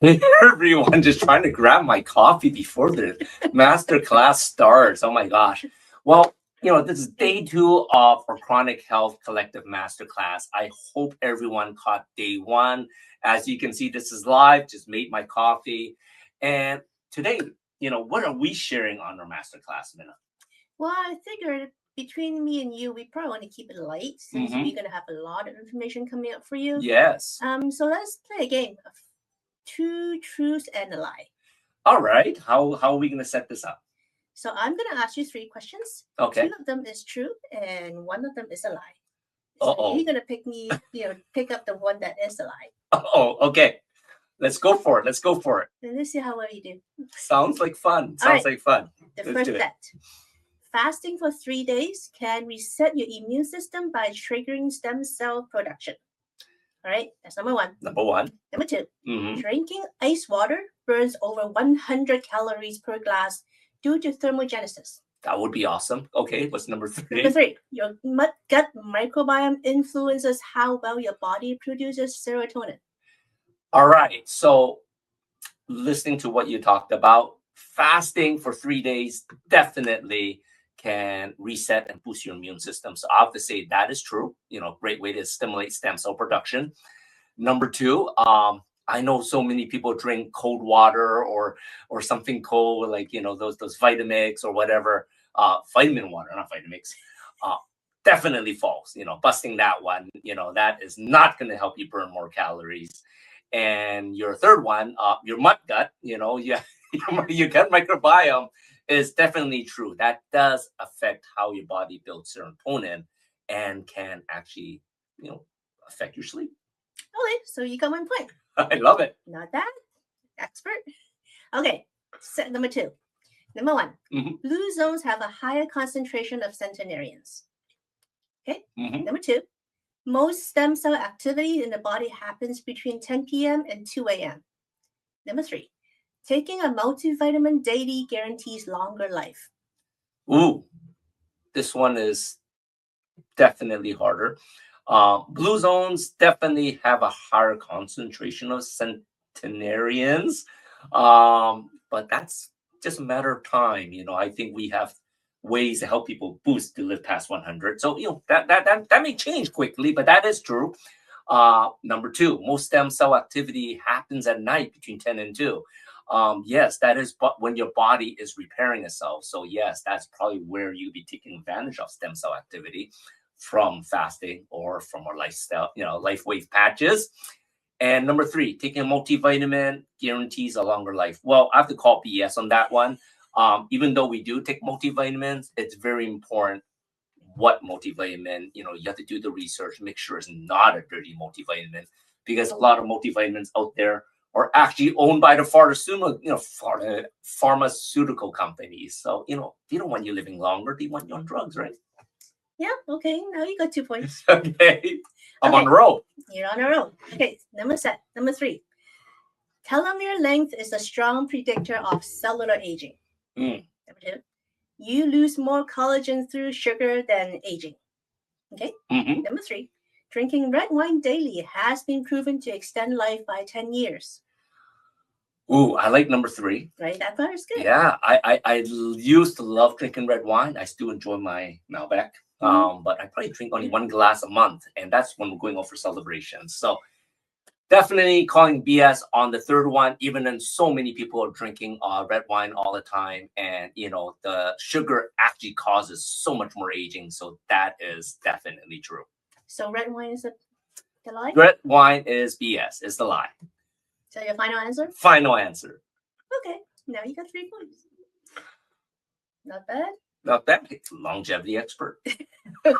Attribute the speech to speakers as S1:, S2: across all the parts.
S1: Hey, everyone, just trying to grab my coffee before the master class starts. Oh my gosh. Well, this is day two of our Chronic Health Collective Masterclass. I hope everyone caught day one. As you can see, this is live, just made my coffee. And today, what are we sharing on our masterclass, Minna?
S2: Well, I figured between me and you, we probably want to keep it light since we're going to have a lot of information coming up for you.
S1: Yes.
S2: So let's play a game of two truths and a lie.
S1: All right. How are we going to set this up?
S2: So I'm going to ask you three questions.
S1: Okay.
S2: Two of them is true and one of them is a lie.
S1: So
S2: you're going to pick up the one that is a lie.
S1: Oh, okay. Let's go for it. Let's
S2: see how well you do.
S1: Sounds like fun.
S2: Like fun. The first bet. Fasting for 3 days can reset your immune system by triggering stem cell production. All right, that's number one. Number two, drinking ice water burns over 100 calories per glass due to thermogenesis.
S1: That would be awesome. Okay, what's number three?
S2: Number three, your gut microbiome influences how well your body produces serotonin.
S1: All right, so listening to what you talked about, fasting for 3 days definitely can reset and boost your immune system. So I have to say that is true. Great way to stimulate stem cell production. Number two, I know so many people drink cold water or something cold, like those Vitamix or whatever. Vitamin water, not Vitamix. Definitely false. Busting that one. That is not going to help you burn more calories. And your third one, your gut. Your gut microbiome is definitely true. That does affect how your body builds serotonin and can actually, affect your sleep.
S2: Okay, so you got 1 point.
S1: I love it.
S2: Not bad. Expert. Okay, set number two. Number one, blue zones have a higher concentration of centenarians. Okay, number two, most stem cell activity in the body happens between 10 p.m. and 2 a.m. Number three, taking a multivitamin daily guarantees longer life.
S1: Ooh, this one is definitely harder. Blue zones definitely have a higher concentration of centenarians, but that's just a matter of time. I think we have ways to help people boost to live past 100. So that may change quickly, but that is true. Number two, most stem cell activity happens at night between 10 and 2. Yes, that is when your body is repairing itself. So yes, that's probably where you'll be taking advantage of stem cell activity from fasting or from our lifestyle, life wave patches. And number three, taking a multivitamin guarantees a longer life. Well, I have to call BS on that one. Even though we do take multivitamins, it's very important what multivitamin, you have to do the research, make sure it's not a dirty multivitamin, because a lot of multivitamins out there are actually owned by the pharmaceutical companies. So, they don't want you living longer. They want you on drugs, right?
S2: Yeah, okay. Now you got 2 points.
S1: Okay. I'm on the road.
S2: You're on a roll. Okay, number three. Telomere length is a strong predictor of cellular aging. Number two. You lose more collagen through sugar than aging. Okay. Number three. Drinking red wine daily has been proven to extend life by 10 years.
S1: Ooh, I like number three.
S2: Right, that part is good.
S1: Yeah, I used to love drinking red wine. I still enjoy my Malbec. But I probably drink only 1 glass a month, and that's when we're going out for celebrations. So definitely calling BS on the third one, even then so many people are drinking red wine all the time. And, the sugar actually causes so much more aging. So that is definitely true.
S2: So red wine is the lie?
S1: Red wine is BS, is the lie.
S2: So your final answer?
S1: Final answer.
S2: Okay, now you got 3 points. Not bad.
S1: Not bad. Longevity expert.
S2: All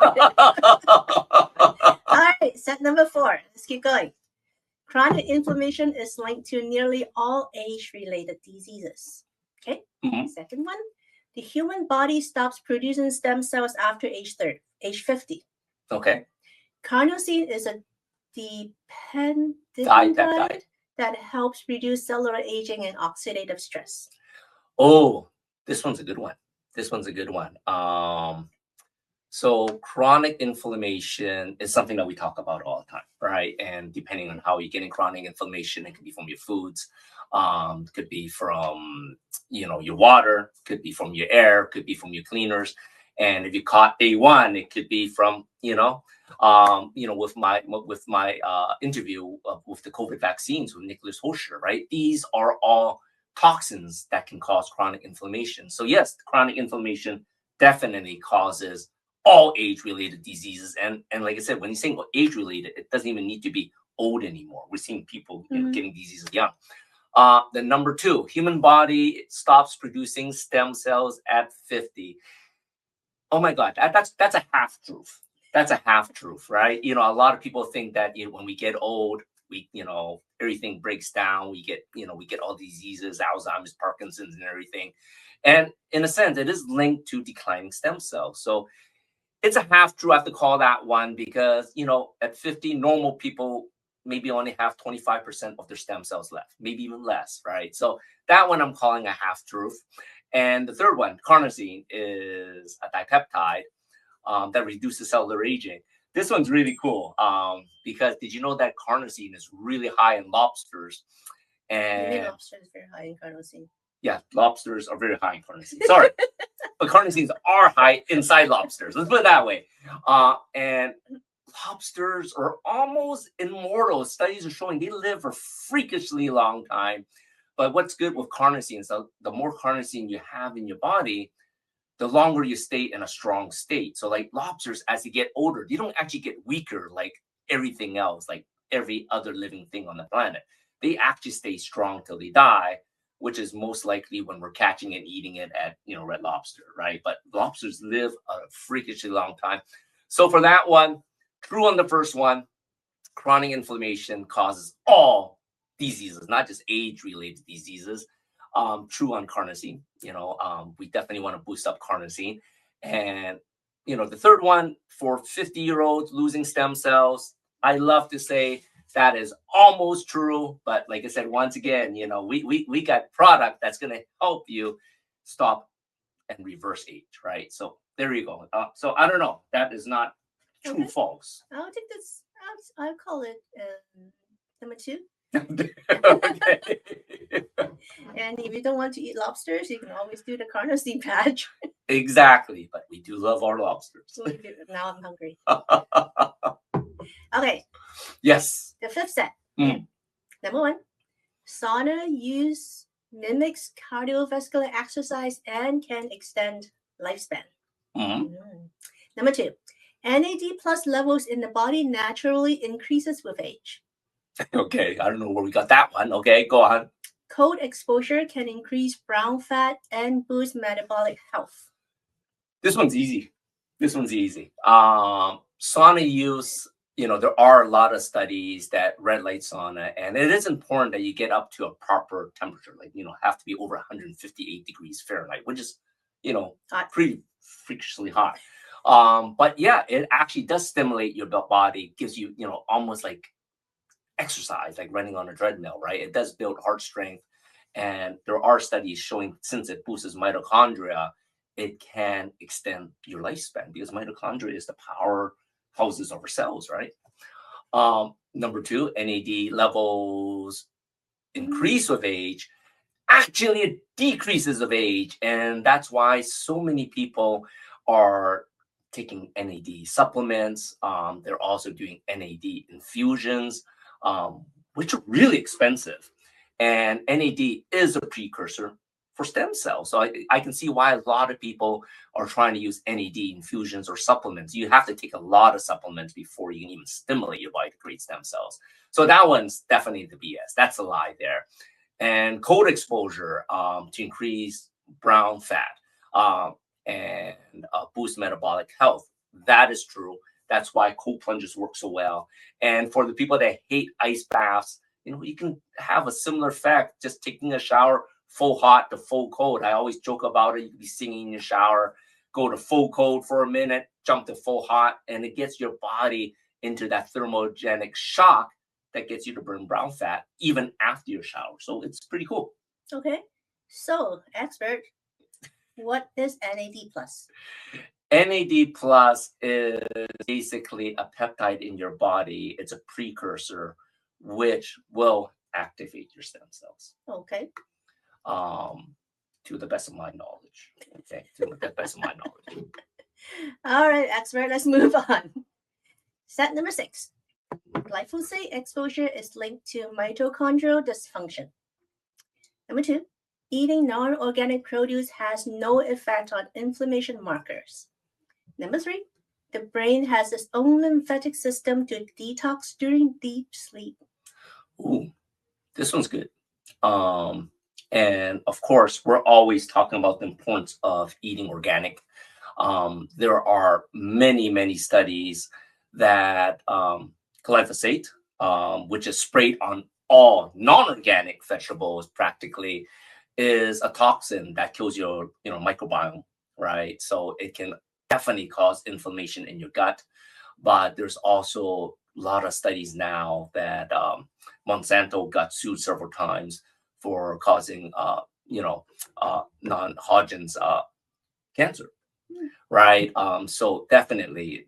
S2: right, set number 4. Let's keep going. Chronic inflammation is linked to nearly all age-related diseases. Okay. Second one, the human body stops producing stem cells after age 50.
S1: Okay.
S2: Carnosine is a dipeptide that helps reduce cellular aging and oxidative stress.
S1: Oh, this one's a good one. So chronic inflammation is something that we talk about all the time, right? And depending on how you're getting chronic inflammation, it could be from your foods, could be from, your water, could be from your air, could be from your cleaners. And if you caught day one, it could be from, with my interview with the COVID vaccines with Nicholas Hosher, right? These are all toxins that can cause chronic inflammation. So yes, chronic inflammation definitely causes all age-related diseases. And like I said, when you're saying age-related, it doesn't even need to be old anymore. We're seeing people getting diseases young. The number two, human body stops producing stem cells at 50. Oh my God, that's a half truth. That's a half truth, right? A lot of people think that when we get old, everything breaks down. We get all these diseases, Alzheimer's, Parkinson's, and everything. And in a sense, it is linked to declining stem cells. So it's a half truth. I have to call that one because at 50, normal people maybe only have 25% of their stem cells left, maybe even less, right? So that one I'm calling a half truth. And the third one, carnosine, is a dipeptide that reduces cellular aging. This one's really cool because did you know that carnosine is really high in lobsters? And
S2: lobster is very high in carnosine.
S1: Yeah, lobsters are very high in carnosine. Sorry, but carnosines are high inside lobsters. Let's put it that way. And lobsters are almost immortal. Studies are showing they live for freakishly long time. But what's good with carnosine is the more carnosine you have in your body, the longer you stay in a strong state. So like lobsters, as they get older, they don't actually get weaker like everything else, like every other living thing on the planet. They actually stay strong till they die, which is most likely when we're catching and eating it at, Red Lobster, right? But lobsters live a freakishly long time. So for that one, true on the first one, chronic inflammation causes all diseases, not just age-related diseases. True on carnosine. We definitely want to boost up carnosine. And the third one, for 50-year-olds losing stem cells, I love to say that is almost true. But like I said, once again, we got product that's going to help you stop and reverse age, right? So there you go. So I don't know. That is not true, folks.
S2: I'll take this. I'll call it number two.
S1: Okay.
S2: And if you don't want to eat lobsters, you can always do the carnosine patch.
S1: Exactly, but we do love our lobsters.
S2: Now I'm hungry. Okay.
S1: Yes.
S2: The fifth set. Okay. Number one, sauna use mimics cardiovascular exercise and can extend lifespan. Number two, NAD plus levels in the body naturally increases with age.
S1: Okay, I don't know where we got that one. Okay, go on.
S2: Cold exposure can increase brown fat and boost metabolic health.
S1: This one's easy. Sauna use, there are a lot of studies that red light sauna, and it is important that you get up to a proper temperature, like, have to be over 158 degrees Fahrenheit, which is,
S2: hot.
S1: Pretty freakishly hot. But yeah, it actually does stimulate your body, gives you, almost like exercise, like running on a treadmill, right? It does build heart strength. And there are studies showing since it boosts mitochondria, it can extend your lifespan because mitochondria is the powerhouses of our cells, right? Number two, NAD levels increase with age. Actually, it decreases of age. And that's why so many people are taking NAD supplements. They're also doing NAD infusions, which are really expensive. And NAD is a precursor for stem cells. So I can see why a lot of people are trying to use NAD infusions or supplements. You have to take a lot of supplements before you can even stimulate your body to create stem cells. So that one's definitely the BS. That's a lie there. And cold exposure to increase brown fat and boost metabolic health. That is true. That's why cold plunges work so well. And for the people that hate ice baths, you can have a similar effect just taking a shower full hot to full cold. I always joke about it. You can be singing in your shower, go to full cold for a minute, jump to full hot, and it gets your body into that thermogenic shock that gets you to burn brown fat even after your shower. So it's pretty cool.
S2: Okay. So, expert, what is NAD plus?
S1: NAD plus is basically a peptide in your body. It's a precursor which will activate your stem cells.
S2: Okay.
S1: To the best of my knowledge. Okay, to the best of my knowledge.
S2: All right, expert, let's move on. Set number 6. Glyphosate exposure is linked to mitochondrial dysfunction. Number 2. Eating non-organic produce has no effect on inflammation markers. Number 3. The brain has its own lymphatic system to detox during deep sleep.
S1: Ooh, this one's good. And of course, we're always talking about the importance of eating organic. There are many studies that glyphosate, which is sprayed on all non-organic vegetables practically, is a toxin that kills your microbiome, right? So it can definitely cause inflammation in your gut. But there's also a lot of studies now that Monsanto got sued several times for causing non-Hodgkin's cancer, right? So definitely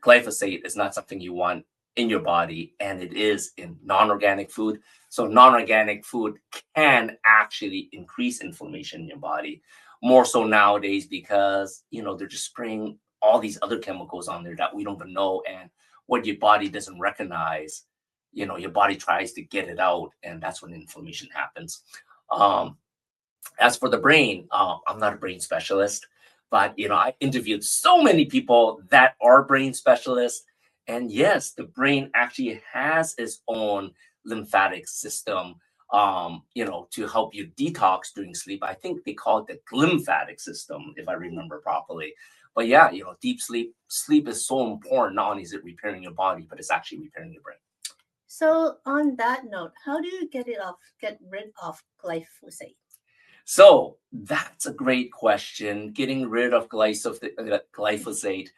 S1: glyphosate is not something you want in your body, and it is in non-organic food. So non-organic food can actually increase inflammation in your body more so nowadays because they're just spraying all these other chemicals on there that we don't even know, and what your body doesn't recognize, your body tries to get it out, and that's when inflammation happens. As for the brain, I'm not a brain specialist, but I interviewed so many people that are brain specialists, and yes, the brain actually has its own lymphatic system, to help you detox during sleep. I think they call it the glymphatic system, if I remember properly. But yeah, deep sleep is so important. Not only is it repairing your body, but it's actually repairing your brain.
S2: So on that note, how do you get rid of glyphosate?
S1: So that's a great question. Getting rid of glyphosate.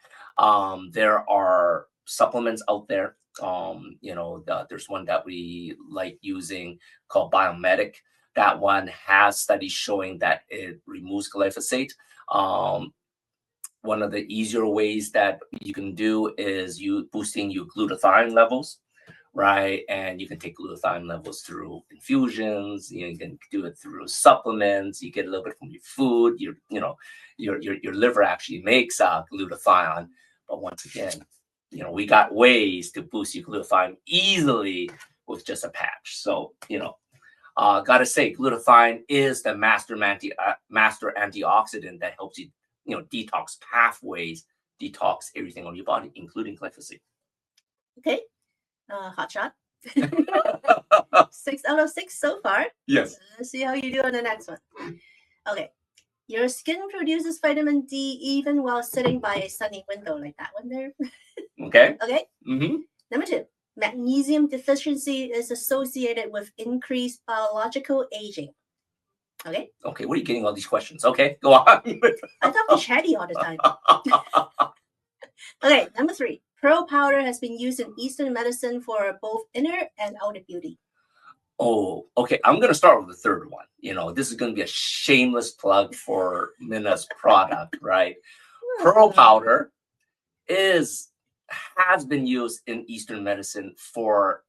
S1: There are supplements out there. There's one that we like using called Biomedic. That one has studies showing that it removes glyphosate. One of the easier ways that you can do is you boosting your glutathione levels, right? And you can take glutathione levels through infusions. You can do it through supplements. You get a little bit from your food. Your liver actually makes glutathione. But once again, we got ways to boost your glutathione easily with just a patch. So gotta say, glutathione is the master antioxidant that helps you detox pathways, detox everything on your body, including glyphosate.
S2: Okay. Hot shot. 6 out of 6 so far.
S1: Yes.
S2: Let's see how you do on the next one. Okay. Your skin produces vitamin D even while sitting by a sunny window, like that one there.
S1: Okay.
S2: Okay.
S1: Mm-hmm.
S2: Number 2, magnesium deficiency is associated with increased biological aging. Okay.
S1: Okay. Where are you getting all these questions? Okay, go on.
S2: I talk to Chatty all the time. Okay. Number 3, pearl powder has been used in Eastern medicine for both inner and outer beauty.
S1: Oh, okay. I'm going to start with the third one. This is going to be a shameless plug for Minna's product, right? Pearl powder has been used in Eastern medicine for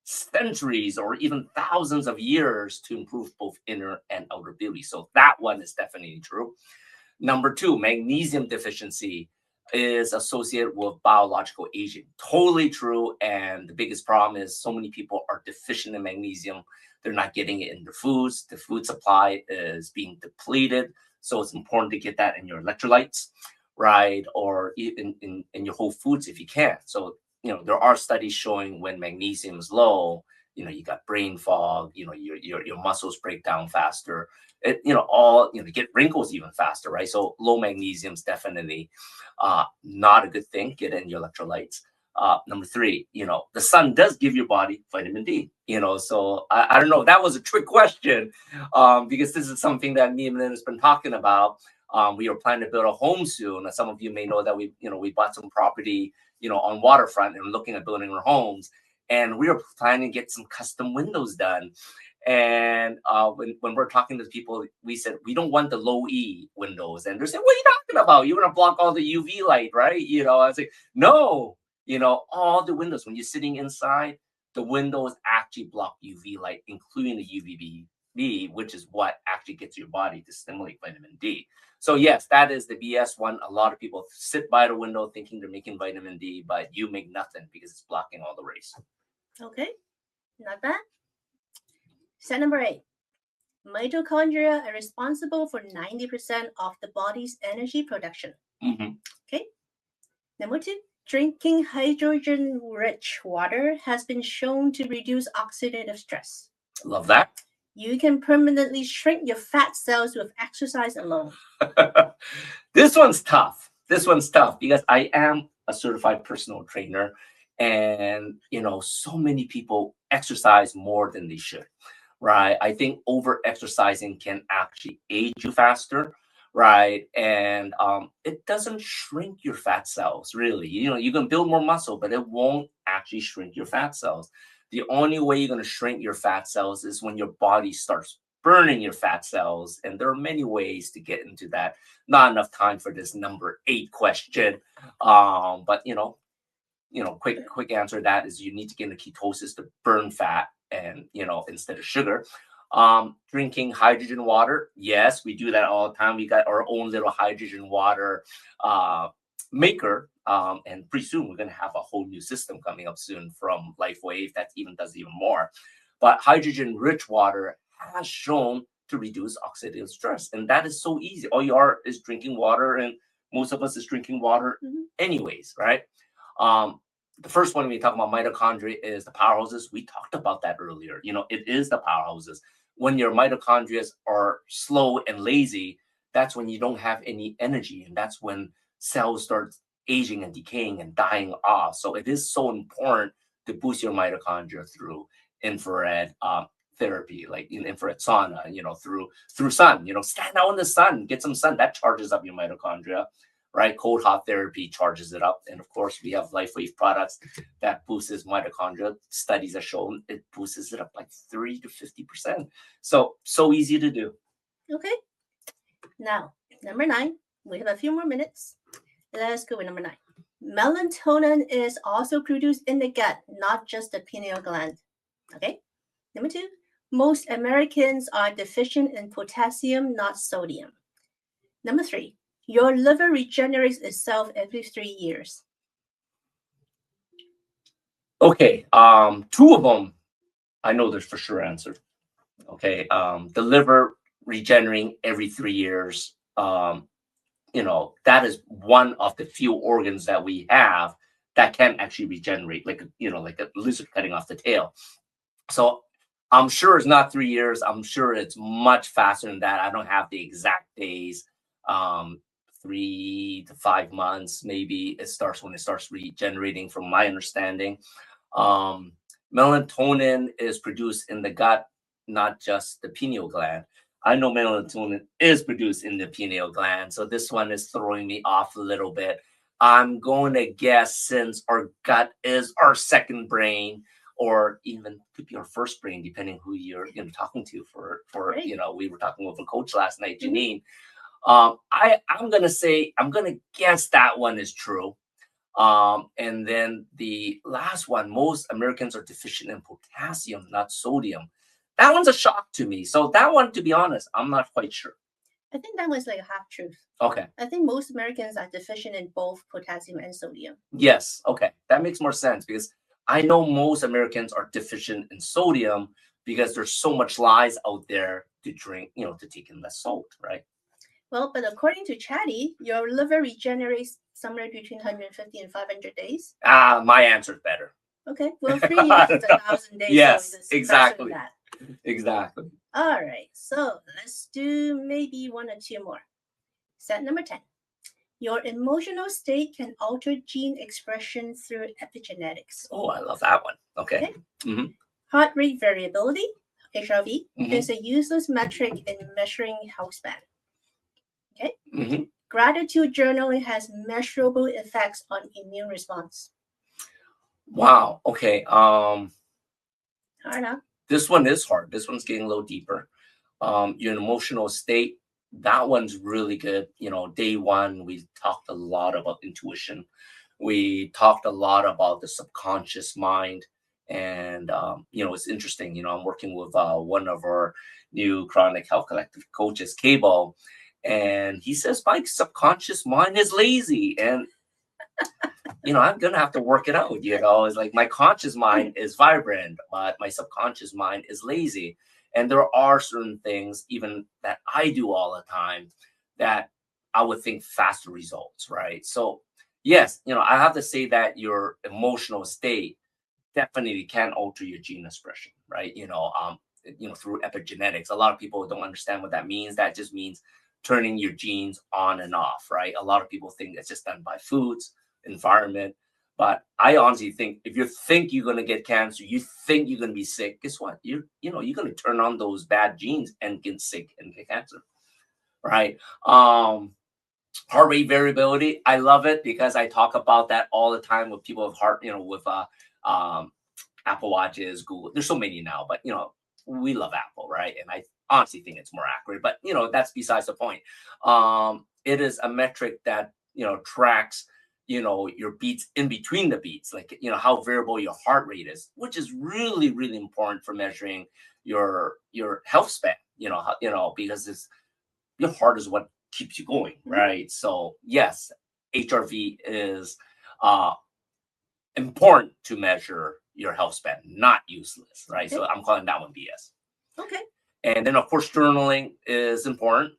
S1: centuries or even thousands of years to improve both inner and outer beauty. So that one is definitely true. Number 2, magnesium deficiency is associated with biological aging. Totally true. And the biggest problem is so many people are deficient in magnesium. They're not getting it in their foods. The food supply is being depleted. So it's important to get that in your electrolytes, right? Or in your whole foods if you can. So, there are studies showing when magnesium is low, you got brain fog, your muscles break down faster. Get wrinkles even faster, right? So low magnesium is definitely not a good thing. Get in your electrolytes. Number 3, the sun does give your body vitamin D. So I don't know. That was a trick question, because this is something that me and Minna has been talking about. We are planning to build a home soon. Some of you may know that we bought some property, on waterfront and looking at building our homes. and we were planning to get some custom windows done. And when we're talking to people, we said we don't want the low E windows, and they're saying, "What are you talking about? You want to block all the UV light, right?" I was like, "No, all the windows when you're sitting inside, the windows actually block UV light, including the UVB, which is what actually gets your body to stimulate vitamin D." So yes, that is the BS one. A lot of people sit by the window thinking they're making vitamin D, but you make nothing because it's blocking all the rays.
S2: Okay, not bad. Set number 8. Mitochondria are responsible for 90% of the body's energy production. Okay. Number 2. Drinking hydrogen-rich water has been shown to reduce oxidative stress.
S1: Love that.
S2: You can permanently shrink your fat cells with exercise alone.
S1: This one's tough. Because I am a certified personal trainer, and so many people exercise more than they should, right? I think over exercising can actually age you faster, right? And it doesn't shrink your fat cells, really. You can build more muscle, but it won't actually shrink your fat cells. The only way you're going to shrink your fat cells is when your body starts burning your fat cells. And there are many ways to get into that. Not enough time for this number 8 question. But quick answer to that is you need to get into ketosis to burn fat and instead of sugar. Drinking hydrogen water, yes, we do that all the time. We got our own little hydrogen water maker, and pretty soon we're going to have a whole new system coming up soon from LifeWave that does even more. But hydrogen rich water has shown to reduce oxidative stress, and that is so easy. All you are is drinking water, and most of us is drinking water anyways, right? The first one we talk about mitochondria is the powerhouses. We talked about that earlier. It is the powerhouses. When your mitochondria are slow and lazy, that's when you don't have any energy, and that's when cells start aging and decaying and dying off. So it is so important to boost your mitochondria through infrared therapy, like in infrared sauna, through sun, stand out in the sun, get some sun, that charges up your mitochondria, right? Cold hot therapy charges it up. And of course, we have LifeWave products that boosts mitochondria. Studies have shown it boosts it up like 30 to 50%. So easy to do.
S2: Okay. Now, number 9. We have a few more minutes. Let's go with number 9. Melatonin is also produced in the gut, not just the pineal gland. Okay. Number 2. Most Americans are deficient in potassium, not sodium. Number 3. Your liver regenerates itself every 3 years.
S1: Okay. 2 of them, I know there's for sure answer. Okay. The liver regenerating every 3 years. That is one of the few organs that we have that can actually regenerate, like a lizard cutting off the tail. So I'm sure it's not 3 years. I'm sure it's much faster than that. I don't have the exact days. 3 to 5 months, maybe it starts when it starts regenerating, from my understanding. Melatonin is produced in the gut, not just the pineal gland. I know melatonin is produced in the pineal gland, so this one is throwing me off a little bit. I'm going to guess, since our gut is our second brain, or even could be our first brain, depending who you're talking to.
S2: Right.
S1: We were talking with a coach last night, Janine. I'm gonna guess that one is true. And then the last one, most Americans are deficient in potassium, not sodium. That one's a shock to me. So that one, to be honest, I'm not quite sure.
S2: I think that was like a half truth.
S1: Okay.
S2: I think most Americans are deficient in both potassium and sodium.
S1: Yes. Okay. That makes more sense, because I know most Americans are deficient in sodium because there's so much lies out there to drink, to take in less salt, right?
S2: Well, but according to Chatty, your liver regenerates somewhere between 150 and 500 days.
S1: My answer's better.
S2: Okay. Well, 3 years is 1,000 days.
S1: Yes,
S2: so it's
S1: exactly.
S2: faster than that.
S1: Exactly.
S2: All right. So let's do maybe 1 or 2 more. Set number 10. Your emotional state can alter gene expression through epigenetics.
S1: Oh, I love that one. Okay. Mm-hmm.
S2: Heart rate variability, HRV, is a useless metric in measuring health span. Okay.
S1: Mm-hmm.
S2: Gratitude journaling has measurable effects on immune response.
S1: Wow. Okay.
S2: Hard, huh?
S1: This one is hard. This one's getting a little deeper. Your emotional state, that one's really good. Day one, we talked a lot about intuition. We talked a lot about the subconscious mind. And, it's interesting. I'm working with one of our new Chronic Health Collective coaches, Cable, and he says my subconscious mind is lazy. And I'm gonna have to work it out. It's like my conscious mind is vibrant, but my subconscious mind is lazy. And there are certain things, even that I do all the time, that I would think faster results, right? So, yes, I have to say that your emotional state definitely can alter your gene expression, right? Through epigenetics. A lot of people don't understand what that means. That just means turning your genes on and off, right? A lot of people think it's just done by foods, environment. But I honestly think if you think you're gonna get cancer, you think you're gonna be sick, guess what? You're gonna turn on those bad genes and get sick and get cancer, right? Heart rate variability, I love it because I talk about that all the time with people with heart, with um Apple Watches, Google. There's so many now, but we love Apple, right? And I honestly think it's more accurate, but that's besides the point. It is a metric that tracks your beats in between the beats, like how variable your heart rate is, which is really really important for measuring your health span. Because your heart is what keeps you going, right? So yes, HRV is uh important to measure your health span, not useless, right? Okay. So I'm calling that one BS.
S2: Okay.
S1: And then of course journaling is important.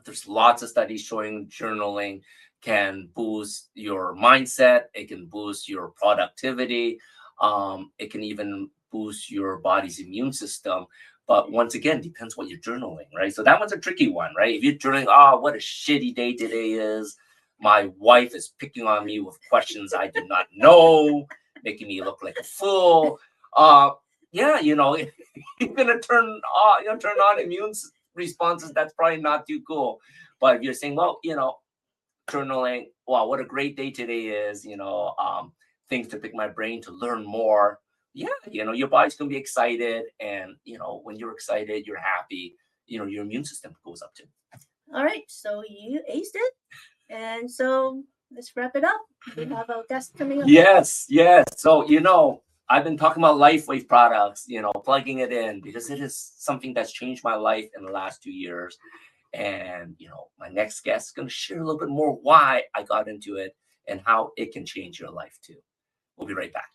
S1: There's lots of studies showing journaling can boost your mindset. It can boost your productivity. It can even boost your body's immune system. But once again, depends what you're journaling, right? So that one's a tricky one, right? If you're journaling, oh, what a shitty day today is. My wife is picking on me with questions I do not know, making me look like a fool. Yeah, you're gonna turn on immune responses. That's probably not too cool. But if you're saying, well, journaling, wow, what a great day today is, things to pick my brain to learn more. Yeah, your body's gonna be excited, and when you're excited, you're happy. Your immune system goes up too.
S2: All right, so you aced it, and so let's wrap it up. We have our guest coming up.
S1: Yes. So I've been talking about LifeWave products, plugging it in because it is something that's changed my life in the last 2 years. And my next guest is going to share a little bit more why I got into it and how it can change your life too. We'll be right back.